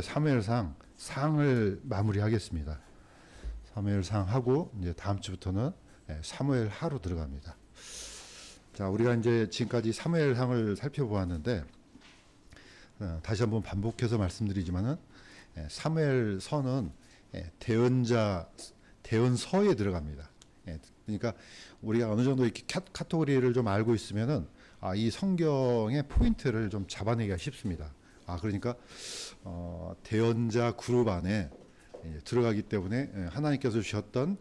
사무엘상 상을 마무리하겠습니다. 사무엘상 하고 이제 다음 주부터는 사무엘 하로 들어갑니다. 자, 우리가 이제 지금까지 사무엘상을 살펴보았는데 다시 한번 반복해서 말씀드리지만은 사무엘서는 대언서에 들어갑니다. 그러니까 우리가 어느 정도 이렇게 카테고리를 좀 알고 있으면은 이 성경의 포인트를 좀 잡아내기가 쉽습니다. 그러니까 대언자 그룹 안에 들어가기 때문에 하나님께서 주셨던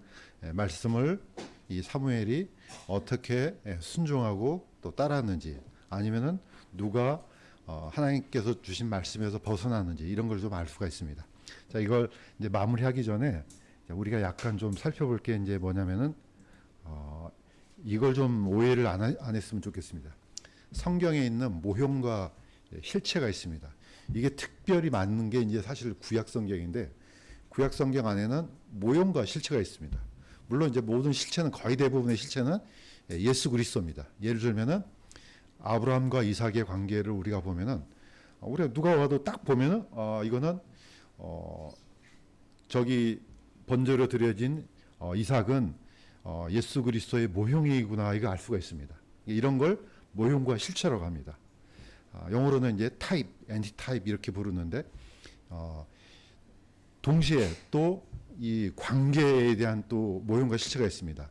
말씀을 이 사무엘이 어떻게 순종하고 또 따랐는지, 아니면은 누가 하나님께서 주신 말씀에서 벗어났는지, 이런 걸 좀 알 수가 있습니다. 자, 이걸 이제 마무리하기 전에 우리가 약간 좀 살펴볼 게 이제 뭐냐면은 이걸 좀 오해를 안 했으면 좋겠습니다. 성경에 있는 모형과 실체가 있습니다. 이게 특별히 맞는 게 이제 사실 구약 성경인데, 구약 성경 안에는 모형과 실체가 있습니다. 물론 이제 모든 실체는, 거의 대부분의 실체는 예수 그리스도입니다. 예를 들면은 아브라함과 이삭의 관계를 우리가 보면은, 우리가 누가 와도 딱 보면은 이거는 저기 번제로 드려진 이삭은 예수 그리스도의 모형이구나, 이거 알 수가 있습니다. 이런 걸 모형과 실체라고 합니다. 영어로는 이제 타입, 엔티타입 이렇게 부르는데, 동시에 또 이 관계에 대한 또 모형과 실체가 있습니다.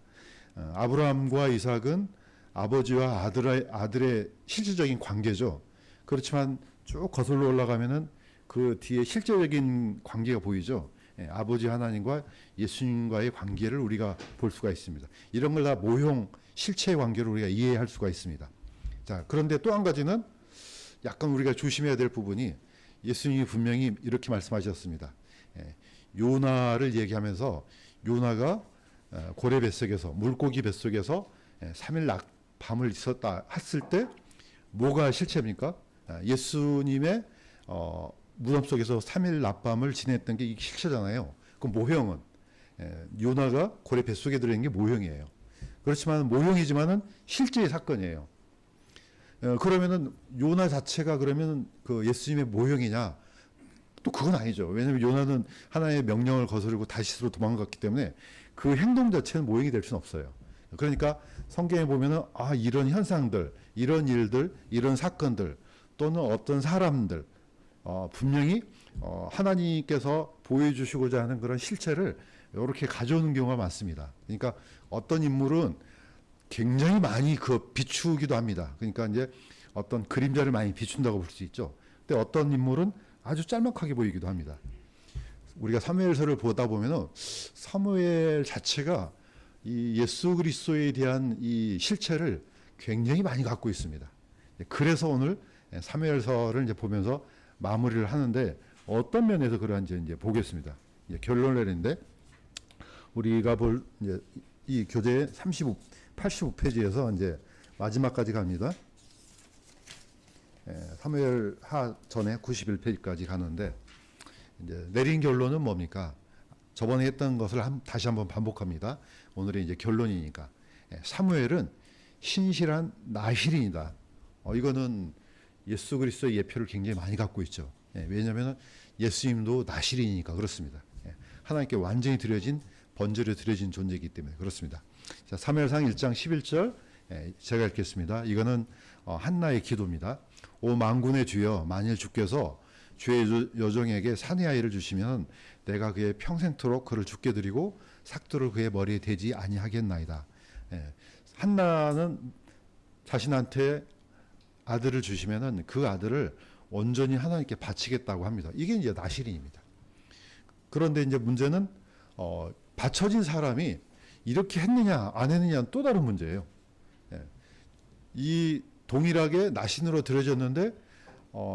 아브라함과 이삭은 아버지와 아들의 실질적인 관계죠. 그렇지만 쭉 거슬러 올라가면은 그 뒤에 실제적인 관계가 보이죠. 아버지 하나님과 예수님과의 관계를 우리가 볼 수가 있습니다. 이런 걸 다 모형, 실체의 관계로 우리가 이해할 수가 있습니다. 자, 그런데 또 한 가지는 약간 우리가 조심해야 될 부분이, 예수님이 분명히 이렇게 말씀하셨습니다. 요나를 얘기하면서 요나가 고래 뱃속에서, 물고기 뱃속에서 3일 밤을 있었다 했을 때 뭐가 실체입니까? 예수님의 무덤 속에서 3일 낮밤을 지냈던 게 실체잖아요. 그럼 모형은 요나가 고래 뱃속에 들어있는 게 모형이에요. 그렇지만 모형이지만은 실제의 사건이에요. 그러면은 요나 자체가 그러면 그 예수님의 모형이냐? 또 그건 아니죠. 왜냐하면 요나는 하나님의 명령을 거스르고 다시스로 도망갔기 때문에 그 행동 자체는 모형이 될 수는 없어요. 그러니까 성경에 보면은 이런 현상들, 이런 일들, 이런 사건들, 또는 어떤 사람들, 분명히 하나님께서 보여주시고자 하는 그런 실체를 이렇게 가져오는 경우가 많습니다. 그러니까 어떤 인물은 굉장히 많이 비추기도 합니다. 그러니까 이제 어떤 그림자를 많이 비춘다고 볼 수 있죠. 근데 어떤 인물은 아주 짤막하게 보이기도 합니다. 우리가 사무엘서를 보다 보면은 사무엘 자체가 이 예수 그리스도에 대한 이 실체를 굉장히 많이 갖고 있습니다. 그래서 오늘 사무엘서를 이제 보면서 마무리를 하는데, 어떤 면에서 그러한지 이제 보겠습니다. 이제 결론을 내리는데, 우리가 볼 이제 이 교재 85페이지에서 이제 마지막까지 갑니다. 사무엘 하 전에 91페이지까지 가는데, 이제 내린 결론은 뭡니까? 저번에 했던 것을 다시 한번 반복합니다. 오늘의 이제 결론이니까. 사무엘은 신실한 나실인이다. 이거는 예수 그리스도의 예표를 굉장히 많이 갖고 있죠. 왜냐하면 예수님도 나실인이니까 그렇습니다. 하나님께 완전히 번제로 드려진 존재이기 때문에 그렇습니다. 자, 사무엘상 1장 11절 제가 읽겠습니다. 이거는 한나의 기도입니다. 오 만군의 주여, 만일 주께서 주의 여종에게 사내 아이를 주시면 내가 그의 평생토록 그를 죽게 드리고 삭도를 그의 머리에 대지 아니하겠나이다. 한나는 자신한테 아들을 주시면은 그 아들을 온전히 하나님께 바치겠다고 합니다. 이게 이제 나실인입니다. 그런데 이제 문제는 바쳐진 사람이 이렇게 했느냐 안 했느냐는 또 다른 문제예요. 이 동일하게 나신으로 드려졌는데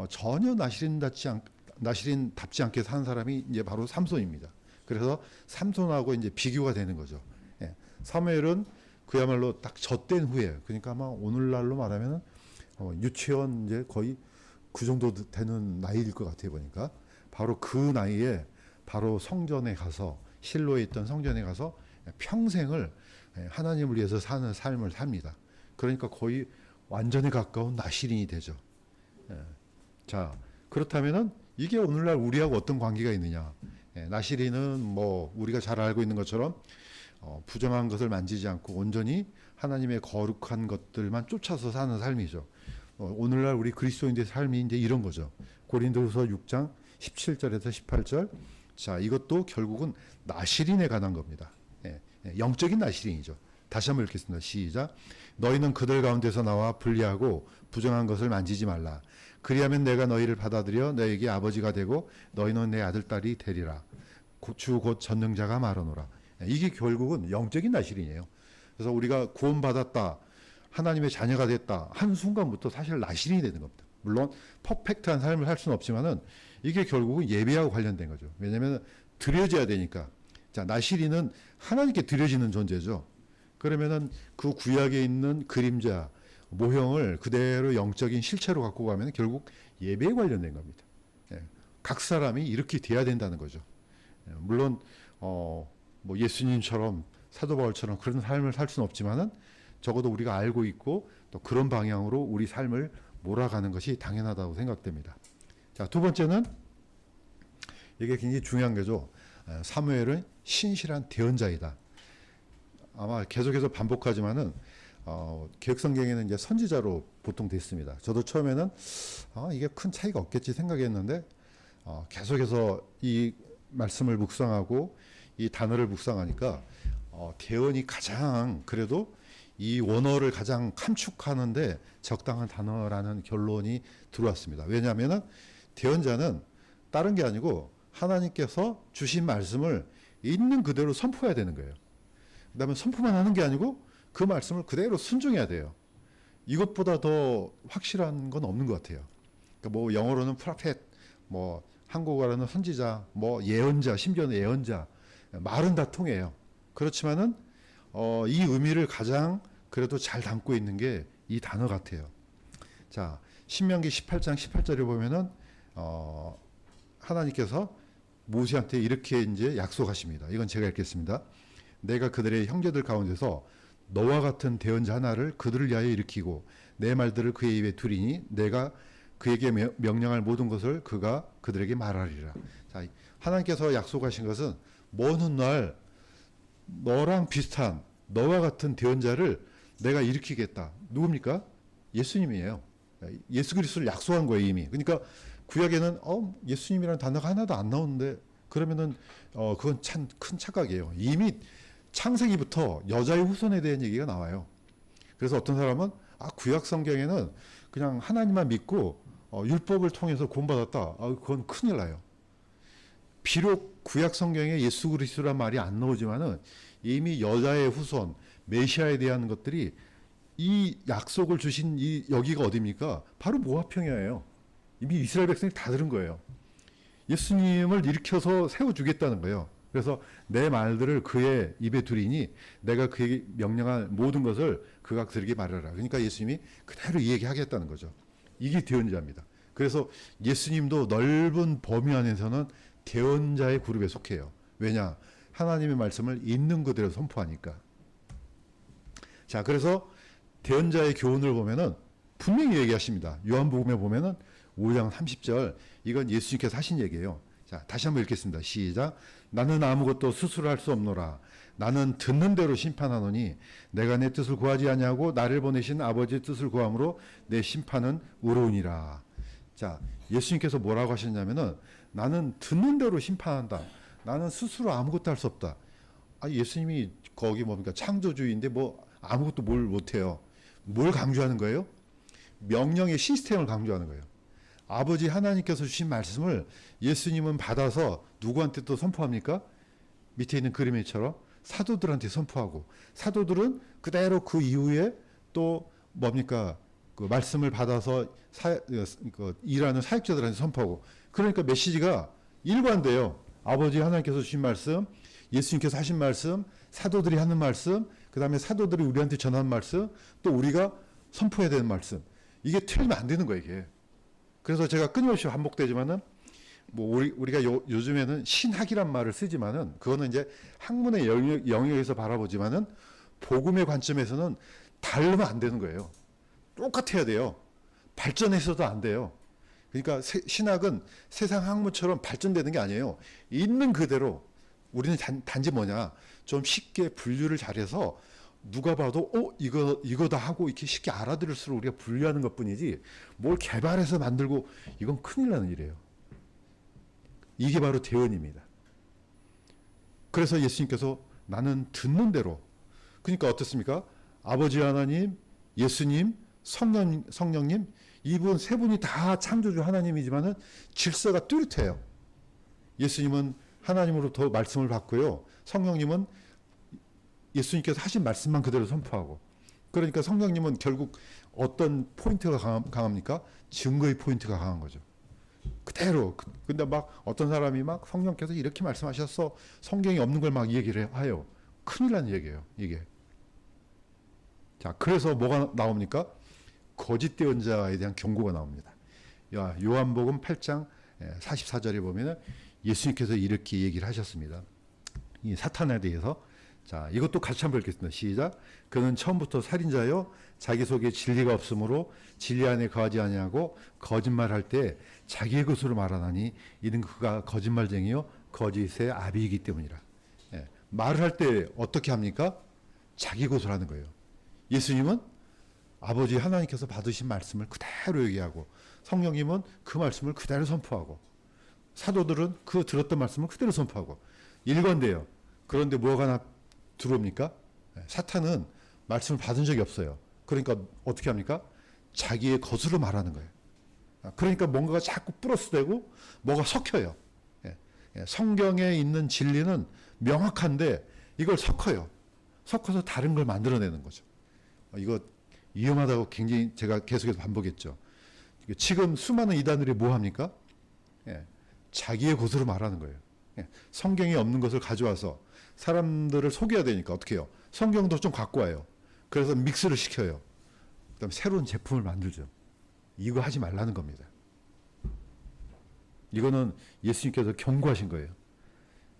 전혀 나실인답지 않게 사는 사람이 이제 바로 삼손입니다. 그래서 삼손하고 이제 비교가 되는 거죠. 사무엘은 그야말로 딱 젖된 후에, 그러니까 아마 오늘날로 말하면 유치원 이제 거의 그 정도 되는 나이일 것 같아요. 보니까 바로 그 나이에 바로 성전에 가서, 실로에 있던 성전에 가서 평생을 하나님을 위해서 사는 삶을 삽니다. 그러니까 거의 완전에 가까운 나실인이 되죠. 자, 그렇다면은 이게 오늘날 우리하고 어떤 관계가 있느냐. 나시린은 뭐 우리가 잘 알고 있는 것처럼 부정한 것을 만지지 않고 온전히 하나님의 거룩한 것들만 쫓아서 사는 삶이죠. 오늘날 우리 그리스도인의 삶이 이제 이런 거죠. 고린도후서 6장 17절에서 18절. 자, 이것도 결국은 나시린에 관한 겁니다. 영적인 나시린이죠. 다시 한번 읽겠습니다. 시작. 너희는 그들 가운데서 나와 분리하고 부정한 것을 만지지 말라. 그리하면 내가 너희를 받아들여 너희에게 아버지가 되고 너희는 내 아들 딸이 되리라. 주 곧 전능자가 말하노라. 이게 결국은 영적인 나시린이에요. 그래서 우리가 구원받았다, 하나님의 자녀가 됐다 한 순간부터 사실 나시린이 되는 겁니다. 물론 퍼펙트한 삶을 살 수는 없지만은 이게 결국은 예배하고 관련된 거죠. 왜냐하면 드려져야 되니까. 자, 나시린은 하나님께 드려지는 존재죠. 그러면은 그 구약에 있는 그림자, 모형을 그대로 영적인 실체로 갖고 가면 결국 예배에 관련된 겁니다. 각 사람이 이렇게 돼야 된다는 거죠. 물론 뭐 예수님처럼 사도 바울처럼 그런 삶을 살 수는 없지만은 적어도 우리가 알고 있고 또 그런 방향으로 우리 삶을 몰아가는 것이 당연하다고 생각됩니다. 자, 두 번째는 이게 굉장히 중요한 거죠. 사무엘은 신실한 대언자이다. 아마 계속해서 반복하지만은 개혁성경에는 이제 선지자로 보통 됐습니다. 저도 처음에는 이게 큰 차이가 없겠지 생각했는데 계속해서 이 말씀을 묵상하고 이 단어를 묵상하니까 대언이 가장 그래도 이 원어를 가장 감축하는데 적당한 단어라는 결론이 들어왔습니다. 왜냐하면은 대언자는 다른 게 아니고 하나님께서 주신 말씀을 있는 그대로 선포해야 되는 거예요. 그다음에 선포만 하는 게 아니고 그 말씀을 그대로 순종해야 돼요. 이것보다 더 확실한 건 없는 것 같아요. 그러니까 뭐 영어로는 프로페트, 뭐 한국어로는 선지자, 뭐 예언자, 심지어는 예언자, 말은 다 통해요. 그렇지만은 이 의미를 가장 그래도 잘 담고 있는 게 이 단어 같아요. 자, 신명기 18장 18절에 보면은 하나님께서 모세한테 이렇게 이제 약속하십니다. 이건 제가 읽겠습니다. 내가 그들의 형제들 가운데서 너와 같은 대언자 하나를 그들을 위하여 일으키고 내 말들을 그의 입에 두리니 내가 그에게 명령할 모든 것을 그가 그들에게 말하리라. 자, 하나님께서 약속하신 것은 먼 훗날 너랑 비슷한 너와 같은 대언자를 내가 일으키겠다. 누굽니까? 예수님이에요. 예수 그리스도를 약속한 거예요, 이미. 그러니까 구약에는 예수님이라는 단어가 하나도 안 나오는데 그러면은 그건 참 큰 착각이에요. 이미 창세기부터 여자의 후손에 대한 얘기가 나와요. 그래서 어떤 사람은 구약 성경에는 그냥 하나님만 믿고 율법을 통해서 구원받았다. 그건 큰일 나요. 비록 구약 성경에 예수 그리스도란 말이 안 나오지만은 이미 여자의 후손 메시아에 대한 것들이 이 약속을 주신 이 여기가 어디입니까? 바로 모압 평야예요. 이미 이스라엘 백성이 다 들은 거예요. 예수님을 일으켜서 세워주겠다는 거예요. 그래서 내 말들을 그의 입에 두리니 내가 그에게 명령할 모든 것을 그가 그들에게 말하라. 그러니까 예수님이 그대로 이 얘기하겠다는 거죠. 이게 대언자입니다. 그래서 예수님도 넓은 범위 안에서는 대언자의 그룹에 속해요. 왜냐? 하나님의 말씀을 있는 그대로 선포하니까. 자, 그래서 대언자의 교훈을 보면은 분명히 얘기하십니다. 요한복음에 보면은 5장 30절 이건 예수님께서 하신 얘기예요. 자, 다시 한번 읽겠습니다. 시작. 나는 아무것도 스스로 할 수 없노라. 나는 듣는 대로 심판하노니 내가 내 뜻을 구하지 아니하고 나를 보내신 아버지의 뜻을 구함으로 내 심판은 의로우니라. 자, 예수님께서 뭐라고 하셨냐면은 나는 듣는 대로 심판한다. 나는 스스로 아무것도 할 수 없다. 예수님이 거기 뭡니까? 창조주의인데 뭐 아무것도 뭘 못해요. 뭘 강조하는 거예요? 명령의 시스템을 강조하는 거예요. 아버지 하나님께서 주신 말씀을 예수님은 받아서 누구한테 또 선포합니까? 밑에 있는 그림에처럼 사도들한테 선포하고 사도들은 그대로 그 이후에 또 뭡니까? 그 말씀을 받아서 일하는 사역자들한테 선포하고 그러니까 메시지가 일관돼요. 아버지 하나님께서 주신 말씀, 예수님께서 하신 말씀, 사도들이 하는 말씀, 그 다음에 사도들이 우리한테 전하는 말씀, 또 우리가 선포해야 되는 말씀. 이게 틀리면 안 되는 거예요, 이게. 그래서 제가 끊임없이 반복되지만은 뭐 우리가 요즘에는 신학이란 말을 쓰지만은 그거는 이제 학문의 영역에서 바라보지만은 복음의 관점에서는 다르면 안 되는 거예요. 똑같아야 돼요. 발전해서도 안 돼요. 그러니까 신학은 세상 학문처럼 발전되는 게 아니에요. 있는 그대로 우리는 단지 뭐냐, 좀 쉽게 분류를 잘해서 누가 봐도 이거다 하고 이렇게 쉽게 알아들을수록 우리가 분류하는 것뿐이지, 뭘 개발해서 만들고 이건 큰일 나는 일이에요. 이게 바로 대언입니다. 그래서 예수님께서 나는 듣는 대로, 그러니까 어떻습니까? 아버지 하나님, 예수님, 성령님, 이분 세 분이 다 창조주 하나님이지만은 질서가 뚜렷해요. 예수님은 하나님으로부터 말씀을 받고요. 성령님은 예수님께서 하신 말씀만 그대로 선포하고. 그러니까 성령님은 결국 어떤 포인트가 강합니까? 증거의 포인트가 강한 거죠. 그대로. 근데 막 어떤 사람이 막 성령께서 이렇게 말씀하셨어, 성경이 없는 걸 막 얘기를 해요. 큰일 난 얘기예요, 이게. 자, 그래서 뭐가 나옵니까? 거짓 대언자에 대한 경고가 나옵니다. 요한복음 8장 44절에 보면은 예수님께서 이렇게 얘기를 하셨습니다. 이 사탄에 대해서. 자, 이것도 같이 한번 읽겠습니다. 시작. 그는 처음부터 살인자요, 자기 속에 진리가 없으므로 진리 안에 거하지 아니하고 거짓말할 때 자기의 것으로 말하나니 이는 그가 거짓말쟁이요 거짓의 아비이기 때문이라. 말을 할 때 어떻게 합니까? 자기 것으로 하는 거예요. 예수님은 아버지 하나님께서 받으신 말씀을 그대로 얘기하고, 성령님은 그 말씀을 그대로 선포하고, 사도들은 그 들었던 말씀을 그대로 선포하고, 일관돼요. 그런데 뭐가 들어옵니까? 사탄은 말씀을 받은 적이 없어요. 그러니까 어떻게 합니까? 자기의 것으로 말하는 거예요. 그러니까 뭔가가 자꾸 플러스되고 뭐가 섞여요. 성경에 있는 진리는 명확한데 이걸 섞어요. 섞어서 다른 걸 만들어내는 거죠. 이거 위험하다고 굉장히 제가 계속해서 반복했죠. 지금 수많은 이단들이 뭐 합니까? 자기의 것으로 말하는 거예요. 성경에 없는 것을 가져와서 사람들을 속여야 되니까 어떻게 해요? 성경도 좀 갖고 와요. 그래서 믹스를 시켜요. 그다음에 새로운 제품을 만들죠. 이거 하지 말라는 겁니다. 이거는 예수님께서 경고하신 거예요.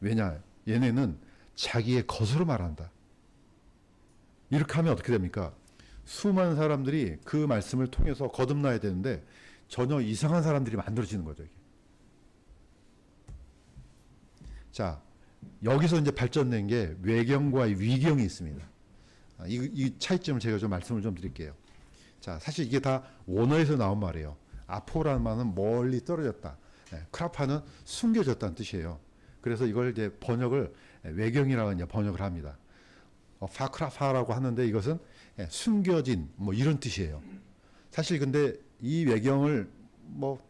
왜냐? 얘네는 자기의 것으로 말한다. 이렇게 하면 어떻게 됩니까? 수많은 사람들이 그 말씀을 통해서 거듭나야 되는데 전혀 이상한 사람들이 만들어지는 거죠. 이게. 자, 여기서 이제 발전된 게 외경과 위경이 있습니다. 이 차이점을 제가 좀 말씀을 좀 드릴게요. 자, 사실 이게 다 원어에서 나온 말이에요. 아포라는 말은 멀리 떨어졌다. 크라파는 숨겨졌다는 뜻이에요. 그래서 이걸 이제 번역을 외경이라고 이제 번역을 합니다. 파크라파라고 하는데 이것은 숨겨진 뭐 이런 뜻이에요. 사실 근데 이 외경을 뭐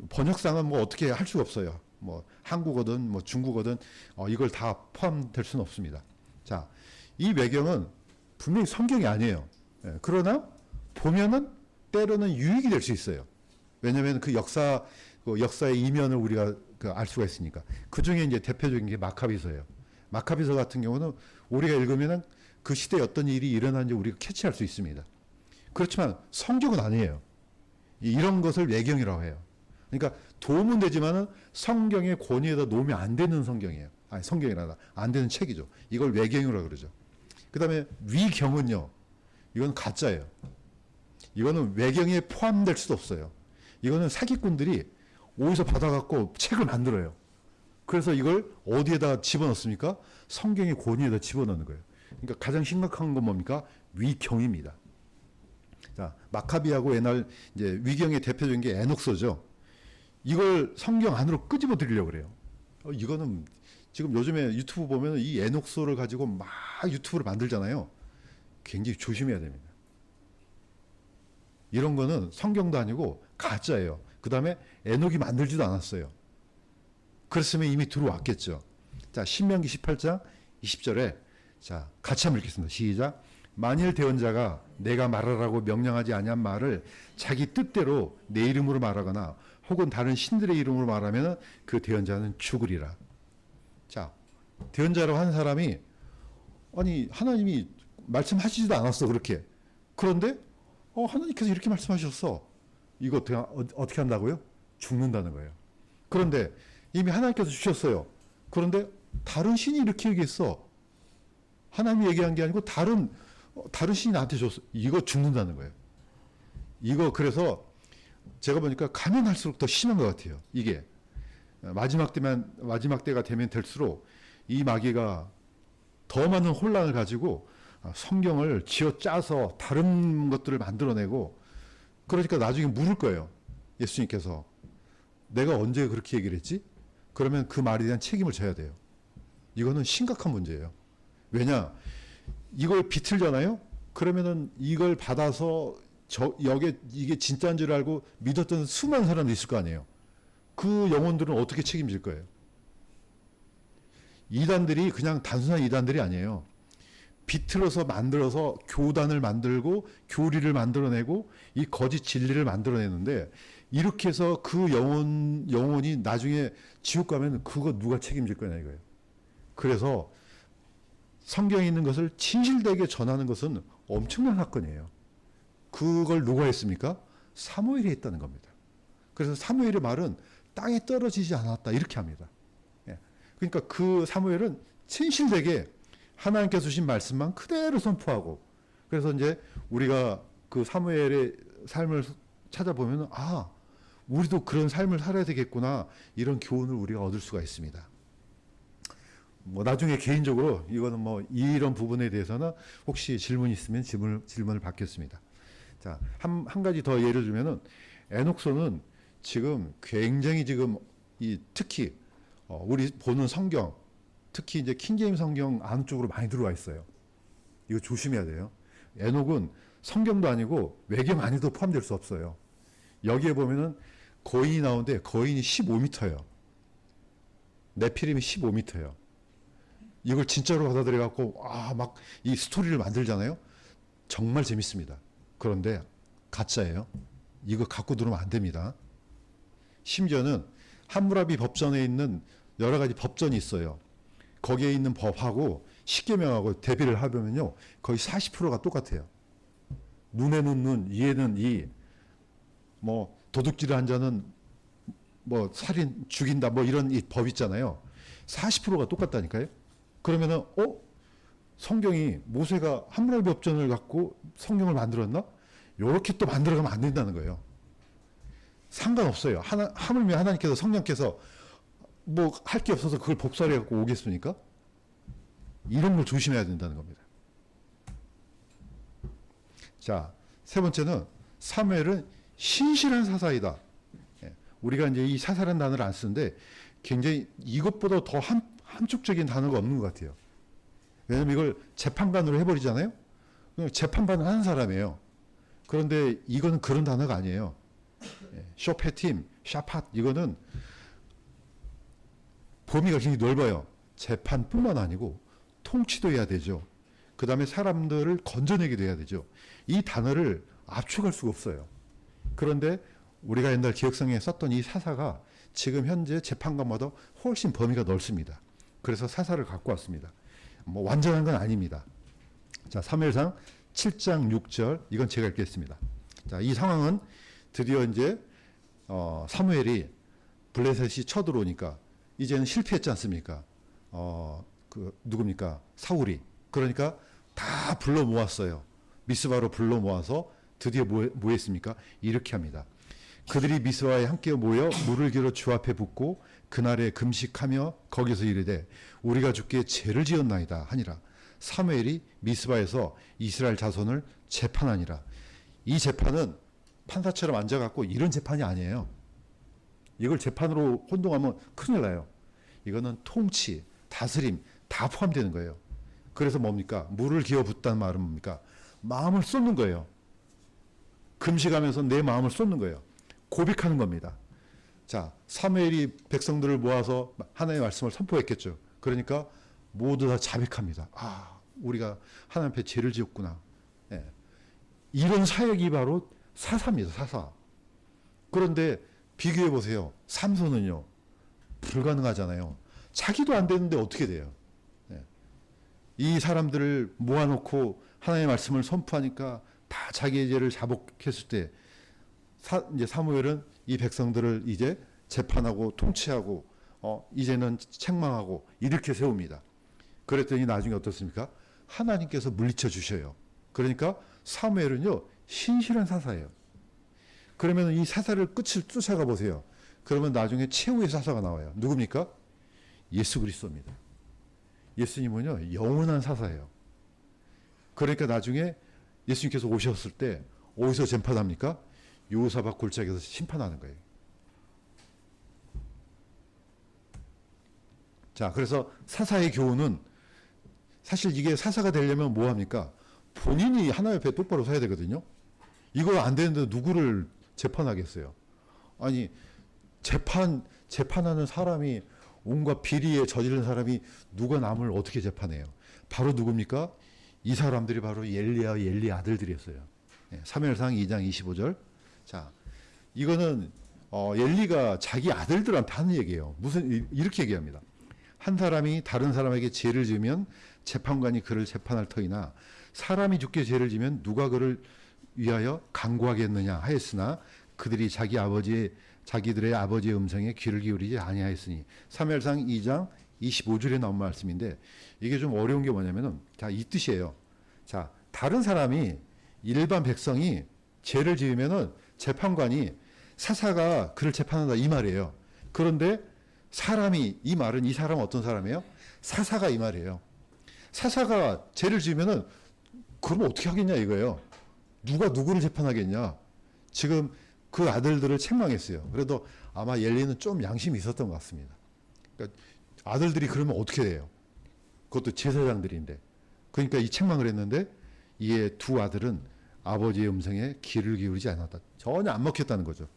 번역상은 뭐 어떻게 할 수가 없어요. 뭐 한국어든 뭐 중국어든 이걸 다 포함될 수는 없습니다. 자, 이 외경은 분명히 성경이 아니에요. 그러나 보면은 때로는 유익이 될 수 있어요. 왜냐하면 그 역사의 이면을 우리가 알 수가 있으니까. 그 중에 이제 대표적인 게 마카비서예요. 마카비서 같은 경우는 우리가 읽으면은 그 시대에 어떤 일이 일어났는지 우리가 캐치할 수 있습니다. 그렇지만 성경은 아니에요. 이런 것을 외경이라고 해요. 그러니까 도움은 되지만은 성경의 권위에다 놓으면 안 되는 성경이에요. 아니, 성경이라다 안 되는 책이죠. 이걸 외경이라고 그러죠. 그다음에 위경은요. 이건 가짜예요. 이거는 외경에 포함될 수도 없어요. 이거는 사기꾼들이 어디서 받아갖고 책을 만들어요. 그래서 이걸 어디에다 집어넣습니까? 성경의 권위에다 집어넣는 거예요. 그러니까 가장 심각한 건 뭡니까? 위경입니다. 자, 마카비하고 옛날 이제 위경의 대표적인 게 에녹서죠. 이걸 성경 안으로 끄집어 드리려고 그래요. 이거는 지금 요즘에 유튜브 보면 이 에녹서를 가지고 막 유튜브를 만들잖아요. 굉장히 조심해야 됩니다. 이런 거는 성경도 아니고 가짜예요. 그 다음에 에녹이 만들지도 않았어요. 그랬으면 이미 들어왔겠죠. 자, 신명기 18장 20절에 자, 같이 한번 읽겠습니다. 시작. 만일 대언자가 내가 말하라고 명령하지 아니한 말을 자기 뜻대로 내 이름으로 말하거나 혹은 다른 신들의 이름으로 말하면 그 대언자는 죽으리라. 자, 대언자라고 하는 사람이 아니 하나님이 말씀하시지도 않았어 그렇게. 그런데 하나님께서 이렇게 말씀하셨어. 이거 어떻게 한다고요? 죽는다는 거예요. 그런데 이미 하나님께서 주셨어요. 그런데 다른 신이 이렇게 얘기했어. 하나님이 얘기한 게 아니고 다른 신이 나한테 줬어. 이거 죽는다는 거예요. 이거 그래서 제가 보니까 가면 갈수록 더 심한 것 같아요. 이게 마지막 때가 되면 될수록 이 마귀가 더 많은 혼란을 가지고 성경을 쥐어 짜서 다른 것들을 만들어내고, 그러니까 나중에 물을 거예요. 예수님께서 내가 언제 그렇게 얘기를 했지? 그러면 그 말에 대한 책임을 져야 돼요. 이거는 심각한 문제예요. 왜냐? 이걸 비틀잖아요? 그러면은 이걸 받아서 이게 진짜인 줄 알고 믿었던 수많은 사람들이 있을 거 아니에요. 그 영혼들은 어떻게 책임질 거예요? 이단들이 그냥 단순한 이단들이 아니에요. 비틀어서 만들어서 교단을 만들고 교리를 만들어내고 이 거짓 진리를 만들어내는데, 이렇게 해서 그 영혼이 나중에 지옥 가면 그거 누가 책임질 거냐 이거예요. 그래서 성경에 있는 것을 진실되게 전하는 것은 엄청난 사건이에요. 그걸 누가 했습니까? 사무엘이 했다는 겁니다. 그래서 사무엘의 말은 땅에 떨어지지 않았다 이렇게 합니다. 그러니까 그 사무엘은 진실되게 하나님께서 주신 말씀만 그대로 선포하고, 그래서 이제 우리가 그 사무엘의 삶을 찾아보면 우리도 그런 삶을 살아야 되겠구나, 이런 교훈을 우리가 얻을 수가 있습니다. 나중에 개인적으로 이거는 이런 부분에 대해서는 혹시 질문이 있으면 질문을 받겠습니다. 자, 한 가지 더 예를 들면은 에녹서는 지금 굉장히 특히 우리 보는 성경, 특히 이제 킹제임스 성경 안쪽으로 많이 들어와 있어요. 이거 조심해야 돼요. 에녹은 성경도 아니고 외경 안에도 포함될 수 없어요. 여기에 보면은 거인이 나오는데 거인이 15m예요. 네피림이 15m예요. 이걸 진짜로 받아들여 갖고 막 이 스토리를 만들잖아요. 정말 재밌습니다. 그런데 가짜예요. 이거 갖고 들어오면 안 됩니다. 심지어는 함무라비 법전에 있는 여러 가지 법전이 있어요. 거기에 있는 법하고 십계명하고 대비를 하면요, 거의 40%가 똑같아요. 눈에는 눈, 이에는 이, 도둑질을 한 자는 살인, 죽인다, 이런 이 법 있잖아요. 40%가 똑같다니까요. 그러면은 성경이 모세가 함무라비 법전을 갖고 성경을 만들었나? 이렇게 또 만들어가면 안 된다는 거예요. 상관없어요. 하물며 하나님께서, 성령께서 할 게 없어서 그걸 복사해 갖고 오겠습니까? 이런 걸 조심해야 된다는 겁니다. 자, 세 번째는 사무엘은 신실한 사사이다. 우리가 이제 이 사사라는 단어를 안 쓰는데 굉장히 이것보다 더 함축적인 단어가 없는 것 같아요. 왜냐면 이걸 재판관으로 해버리잖아요. 재판관을 하는 사람이에요. 그런데 이거는 그런 단어가 아니에요. 쇼페팀, 샤팟, 이거는 범위가 굉장히 넓어요. 재판뿐만 아니고 통치도 해야 되죠. 그 다음에 사람들을 건져내기도 해야 되죠. 이 단어를 압축할 수가 없어요. 그런데 우리가 옛날 기억성에 썼던 이 사사가 지금 현재 재판관마다 훨씬 범위가 넓습니다. 그래서 사사를 갖고 왔습니다. 완전한 건 아닙니다. 자, 사무엘상 7장 6절, 이건 제가 읽겠습니다. 자, 이 상황은 드디어 이제 사무엘이 블레셋이 쳐들어오니까 이제는 실패했지 않습니까? 누굽니까? 사울이. 그러니까 다 불러 모았어요. 미스바로 불러 모아서 드디어 뭐 했습니까? 이렇게 합니다. 그들이 미스바에 함께 모여 물을 길어 주 앞에 붓고 그날에 금식하며 거기서 이르되 우리가 주께 죄를 지었나이다 하니라. 사무엘이 미스바에서 이스라엘 자손을 재판하니라. 이 재판은 판사처럼 앉아갖고 이런 재판이 아니에요. 이걸 재판으로 혼동하면 큰일 나요. 이거는 통치, 다스림 다 포함되는 거예요. 그래서 뭡니까? 물을 기어 붓다는 말은 뭡니까? 마음을 쏟는 거예요. 금식하면서 내 마음을 쏟는 거예요. 고백하는 겁니다. 자, 사무엘이 백성들을 모아서 하나님의 말씀을 선포했겠죠. 그러니까 모두 다 자백합니다. 우리가 하나님 앞에 죄를 지었구나. 이런 사역이 바로 사사입니다. 사사. 그런데 비교해 보세요. 삼손은요. 불가능하잖아요. 자기도 안 되는데 어떻게 돼요? 이 사람들을 모아놓고 하나님의 말씀을 선포하니까 다 자기의 죄를 자복했을 때 이제 사무엘은 이 백성들을 이제 재판하고 통치하고 이제는 책망하고 이렇게 세웁니다. 그랬더니 나중에 어떻습니까? 하나님께서 물리쳐 주셔요. 그러니까 사무엘은요 신실한 사사예요. 그러면 이 사사를 끝을 쫓아가 보세요. 그러면 나중에 최후의 사사가 나와요. 누굽니까? 예수 그리스도입니다. 예수님은요, 영원한 사사예요. 그러니까 나중에 예수님께서 오셨을 때 어디서 심판합니까? 요사박 골짜기에서 심판하는 거예요. 자, 그래서 사사의 교훈은 사실 이게 사사가 되려면 뭐 합니까? 본인이 하나님 앞에 똑바로 서야 되거든요. 이거 안 되는데 누구를 재판하겠어요? 아니, 재판하는 사람이 온갖 비리에 저지른 사람이 누가 남을 어떻게 재판해요? 바로 누굽니까? 이 사람들이 바로 엘리야와 엘리 아들들이었어요. 사무엘상 2장 25절. 자, 이거는 엘리가 자기 아들들한테 하는 얘기예요. 이렇게 얘기합니다. 한 사람이 다른 사람에게 죄를 지으면 재판관이 그를 재판할 터이나 사람이 죽게 죄를 지면 누가 그를 위하여 강구하겠느냐 하였으나 그들이 자기들의 아버지의 음성에 귀를 기울이지 아니하였으니. 사무엘상 2장 25절에 나온 말씀인데 이게 좀 어려운 게 뭐냐면은 자, 이 뜻이에요. 자, 다른 사람이 일반 백성이 죄를 지으면은 재판관이 사사가 그를 재판한다 이 말이에요. 그런데 사람이 이 말은 이 사람은 어떤 사람이에요? 사사가 이 말이에요. 사사가 죄를 지으면은 그러면 어떻게 하겠냐 이거예요. 누가 누구를 재판하겠냐. 지금 그 아들들을 책망했어요. 그래도 아마 엘리는 좀 양심이 있었던 것 같습니다. 그러니까 아들들이 그러면 어떻게 돼요? 그것도 제사장들인데. 그러니까 이 책망을 했는데 이에 두 아들은 아버지의 음성에 귀를 기울이지 않았다. 전혀 안 먹혔다는 거죠.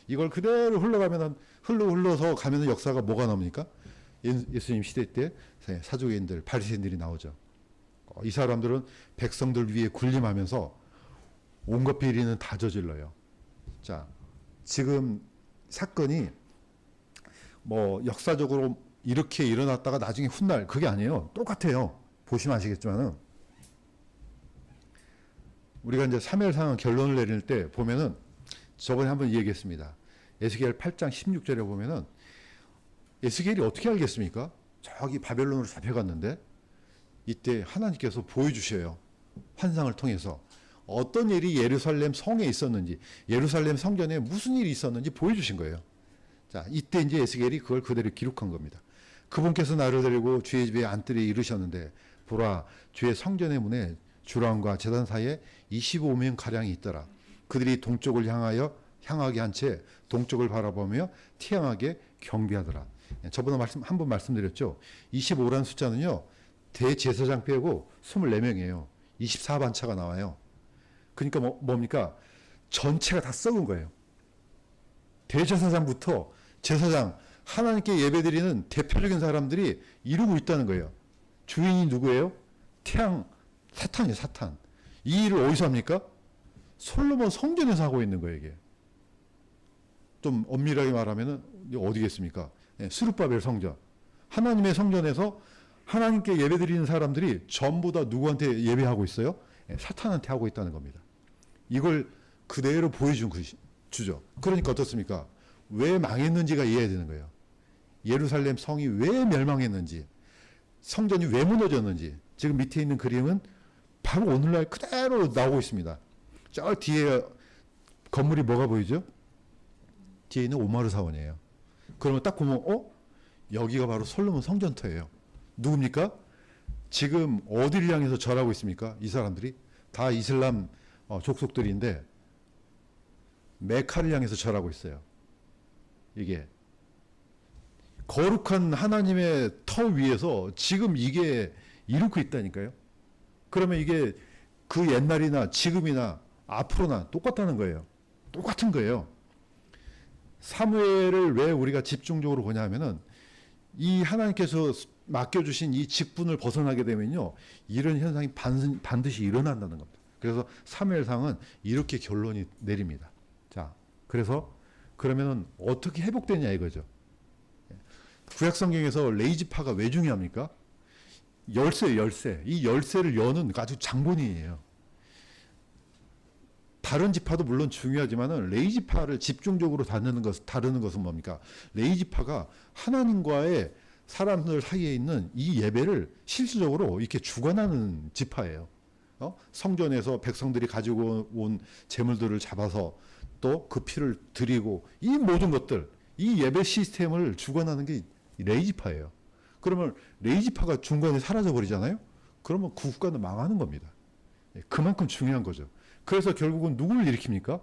이걸 그대로 흘러서 가면은 역사가 뭐가 나옵니까? 예수님 시대 때 사두개인들, 바리새인들이 나오죠. 이 사람들은 백성들 위에 군림하면서 온갖 비리는 다 저질러요. 자, 지금 사건이 뭐 역사적으로 이렇게 일어났다가 나중에 훗날 그게 아니에요. 똑같아요. 보시면 아시겠지만은 우리가 이제 사무엘상 결론을 내릴 때 보면은 저번에 한번 얘기했습니다. 에스겔 8장 16절에 보면은 에스겔이 어떻게 알겠습니까? 저기 바벨론으로 잡혀갔는데 이때 하나님께서 보여주셔요. 환상을 통해서 어떤 일이 예루살렘 성에 있었는지, 예루살렘 성전에 무슨 일이 있었는지 보여주신 거예요. 자, 이때 이제 에스겔이 그걸 그대로 기록한 겁니다. 그분께서 나를 데리고 주의 집에 안뜰에 이르셨는데 보라, 주의 성전의 문에 주랑과 제단 사이에 25명 가량이 있더라. 그들이 동쪽을 향하게 한 채 동쪽을 바라보며 태양하게 경배하더라. 저번에 한번 말씀드렸죠. 25란 숫자는요, 대제사장 빼고 24명이에요. 24반차가 나와요. 그러니까 뭡니까? 전체가 다 썩은 거예요. 대제사장부터 제사장, 하나님께 예배드리는 대표적인 사람들이 이루고 있다는 거예요. 주인이 누구예요? 태양, 사탄이에요, 사탄. 이 일을 어디서 합니까? 솔로몬 성전에서 하고 있는 거예요, 이게. 좀 엄밀하게 말하면 어디겠습니까? 스룹바벨 성전. 하나님의 성전에서 하나님께 예배드리는 사람들이 전부 다 누구한테 예배하고 있어요? 사탄한테 하고 있다는 겁니다. 이걸 그대로 보여준 주죠. 그러니까 어떻습니까? 왜 망했는지가 이해해야 되는 거예요. 예루살렘 성이 왜 멸망했는지, 성전이 왜 무너졌는지. 지금 밑에 있는 그림은 바로 오늘날 그대로 나오고 있습니다. 저 뒤에 건물이 뭐가 보이죠? 뒤에 있는 오마르 사원이에요. 그러면 딱 보면 여기가 바로 솔로몬 성전터예요. 누굽니까? 지금 어디를 향해서 절하고 있습니까? 이 사람들이 다 이슬람 족속들인데 메카를 향해서 절하고 있어요. 이게 거룩한 하나님의 터 위에서 지금 이게 이루고 있다니까요. 그러면 이게 그 옛날이나 지금이나 앞으로나 똑같다는 거예요. 똑같은 거예요. 사무엘을 왜 우리가 집중적으로 보냐면은 이 하나님께서 맡겨주신 이 직분을 벗어나게 되면요, 이런 현상이 반드시 일어난다는 겁니다. 그래서 사무엘상은 이렇게 결론이 내립니다. 자, 그래서 그러면은 어떻게 회복되냐 이거죠. 구약성경에서 레이지파가 왜 중요합니까? 열쇠. 이 열쇠를 여는 아주 장본인이에요. 다른 지파도 물론 중요하지만은 레이지파를 집중적으로 다루는 것은 뭡니까? 레이지파가 하나님과의 사람들 사이에 있는 이 예배를 실질적으로 이렇게 주관하는 지파예요. 성전에서 백성들이 가지고 온 재물들을 잡아서 또 그 피를 드리고 이 모든 것들, 이 예배 시스템을 주관하는 게 레이지파예요. 그러면 레이지파가 중간에 사라져 버리잖아요. 그러면 그 국가는 망하는 겁니다. 그만큼 중요한 거죠. 그래서 결국은 누구를 일으킵니까?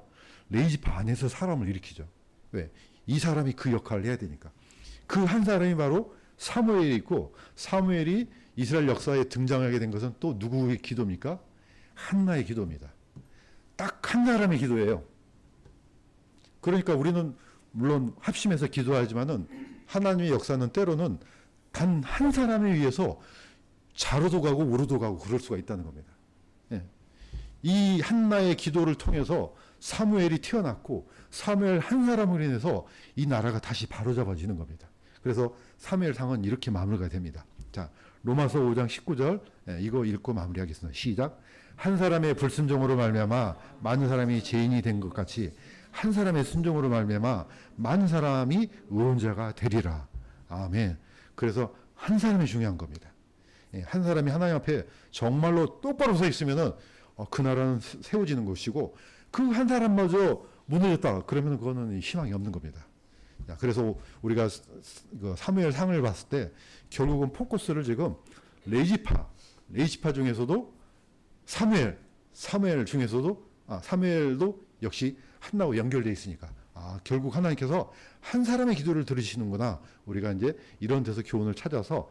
레이지파 안에서 사람을 일으키죠. 왜? 이 사람이 그 역할을 해야 되니까. 그 한 사람이 바로 사무엘이 있고, 사무엘이 이스라엘 역사에 등장하게 된 것은 또 누구의 기도입니까? 한나의 기도입니다. 딱 한 사람의 기도예요. 그러니까 우리는 물론 합심해서 기도하지만은 하나님의 역사는 때로는 단 한 사람을 위해서 좌로도 가고 우로도 가고 그럴 수가 있다는 겁니다. 예. 이 한나의 기도를 통해서 사무엘이 태어났고, 사무엘 한 사람을 인해서 이 나라가 다시 바로잡아지는 겁니다. 그래서 사무엘상은 이렇게 마무리가 됩니다. 자, 로마서 5장 19절 이거 읽고 마무리하겠습니다. 시작. 한 사람의 불순종으로 말미암아 많은 사람이 죄인이 된 것 같이 한 사람의 순종으로 말미암아 많은 사람이 의론자가 되리라. 아멘. 그래서 한 사람이 중요한 겁니다. 한 사람이 하나님 앞에 정말로 똑바로 서 있으면은 그 나라는 세워지는 것이고, 그 한 사람마저 무너졌다 그러면 그거는 희망이 없는 겁니다. 그래서 우리가 사무엘 상을 봤을 때 결국은 포커스를 지금 레이지파 중에서도 사무엘 중에서도 사무엘도 역시 한나와 연결되어 있으니까 결국 하나님께서 한 사람의 기도를 들으시는구나. 우리가 이제 이런 데서 교훈을 찾아서